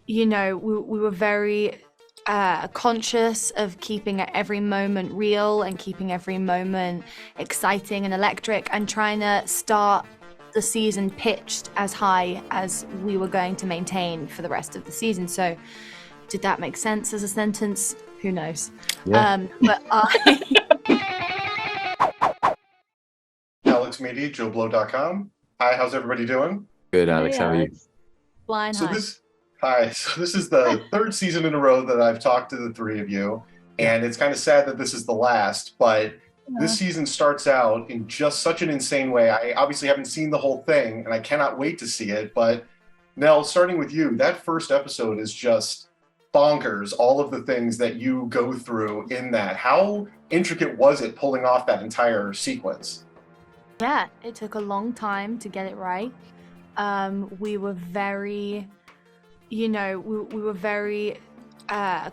we were very conscious of keeping every moment real and keeping every moment exciting and electric and trying to start the season pitched as high as we were going to maintain for the rest of the season. So did that make sense as a sentence? Who knows? Yeah. But Alex Media, Joblo.com. Hi, how's everybody doing? Good, Alex. Hey, How are you? Alex. Blind So high. this is the third season in a row that I've talked to the three of you, and it's kind of sad that this is the last, but this season starts out in just such an insane way. I obviously haven't seen the whole thing, and I cannot wait to see it, but Nell, starting with you, that first episode is just bonkers, all of the things that you go through in that. How intricate was it pulling off that entire sequence? Yeah, it took a long time to get it right. We were very, we were very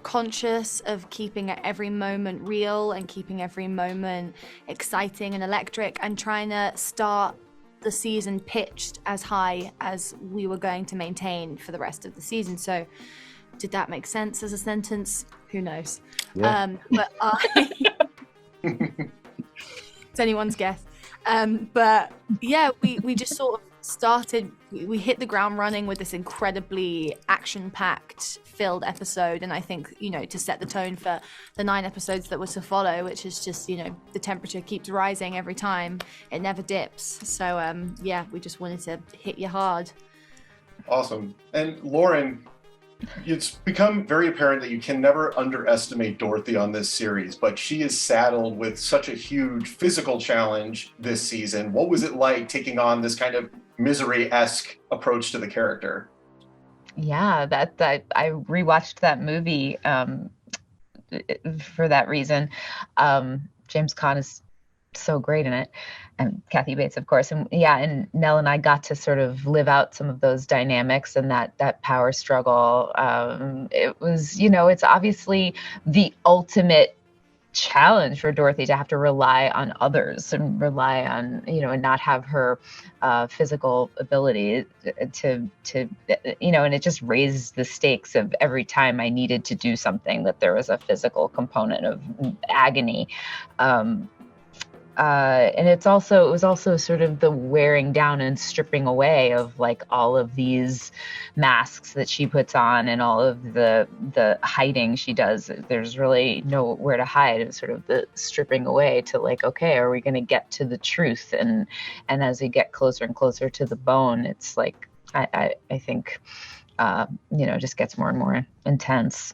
conscious of keeping every moment real and keeping every moment exciting and electric and trying to start the season pitched as high as we were going to maintain for the rest of the season. So did that make sense as a sentence? Who knows? Yeah. But it's anyone's guess. But yeah, we just sort of started, we hit the ground running with this incredibly action-packed filled episode, and I think, to set the tone for the 9 episodes that were to follow, which is just, the temperature keeps rising every time, it never dips. So yeah, we just wanted to hit you hard. Awesome. And Lauren, it's become very apparent that you can never underestimate Dorothy on this series, but she is saddled with such a huge physical challenge this season. What was it like taking on this kind of Misery-esque approach to the character? Yeah, that I rewatched that movie for that reason. James Caan is so great in it, and Kathy Bates, of course. And Nell and I got to sort of live out some of those dynamics and that power struggle. It was, it's obviously the ultimate challenge for Dorothy to have to rely on others and rely on, and not have her physical ability to and it just raised the stakes of every time I needed to do something, that there was a physical component of agony. And it was also sort of the wearing down and stripping away of like all of these masks that she puts on and all of the hiding she does. There's really nowhere to hide. It was sort of the stripping away to like, okay, are we going to get to the truth? And as we get closer and closer to the bone, it's like, I think, it just gets more and more intense.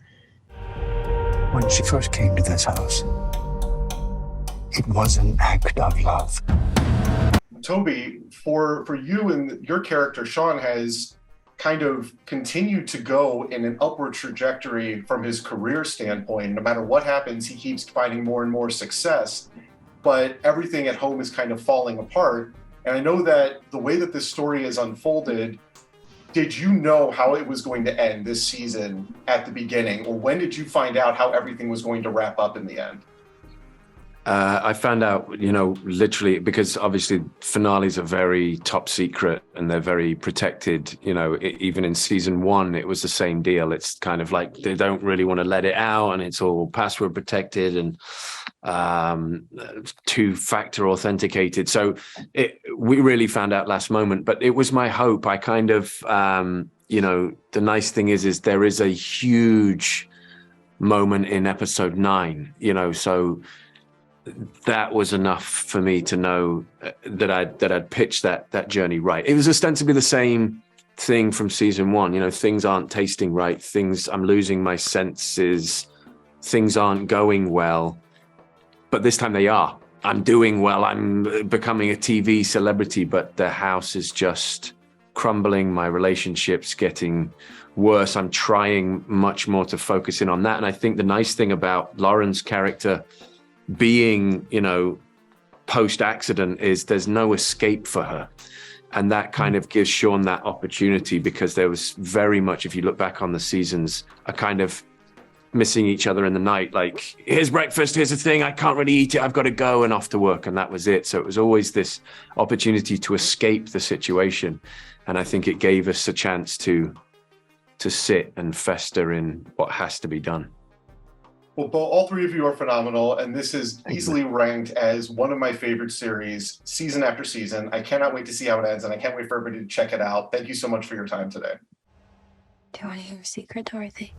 When she first came to this house, it was an act of love. Toby, for you and your character, Sean, has kind of continued to go in an upward trajectory from his career standpoint. No matter what happens, he keeps finding more and more success, but everything at home is kind of falling apart. And I know that the way that this story is unfolded, did you know how it was going to end this season at the beginning? Or when did you find out how everything was going to wrap up in the end? I found out, literally, because obviously finales are very top secret and they're very protected. Even in season 1, it was the same deal. It's kind of like they don't really want to let it out, and it's all password protected and 2-factor authenticated. So we really found out last moment, but it was my hope. I kind of, the nice thing is there is a huge moment in episode 9, so that was enough for me to know that I'd pitched that journey right. It was ostensibly the same thing from season 1. Things aren't tasting right. I'm losing my senses. Things aren't going well. But this time they are. I'm doing well. I'm becoming a TV celebrity, but the house is just crumbling. My relationship's getting worse. I'm trying much more to focus in on that. And I think the nice thing about Lauren's character being, post-accident is there's no escape for her. And that kind of gives Sean that opportunity, because there was very much, if you look back on the seasons, a kind of missing each other in the night, like, here's breakfast, here's the thing, I can't really eat it, I've got to go, and off to work. And that was it. So it was always this opportunity to escape the situation. And I think it gave us a chance to to sit and fester in what has to be done. Well, all three of you are phenomenal, and this is Thank you. easily ranked as one of my favorite series, season after season. I cannot wait to see how it ends, and I can't wait for everybody to check it out. Thank you so much for your time today. Do you want to hear a secret, Dorothy?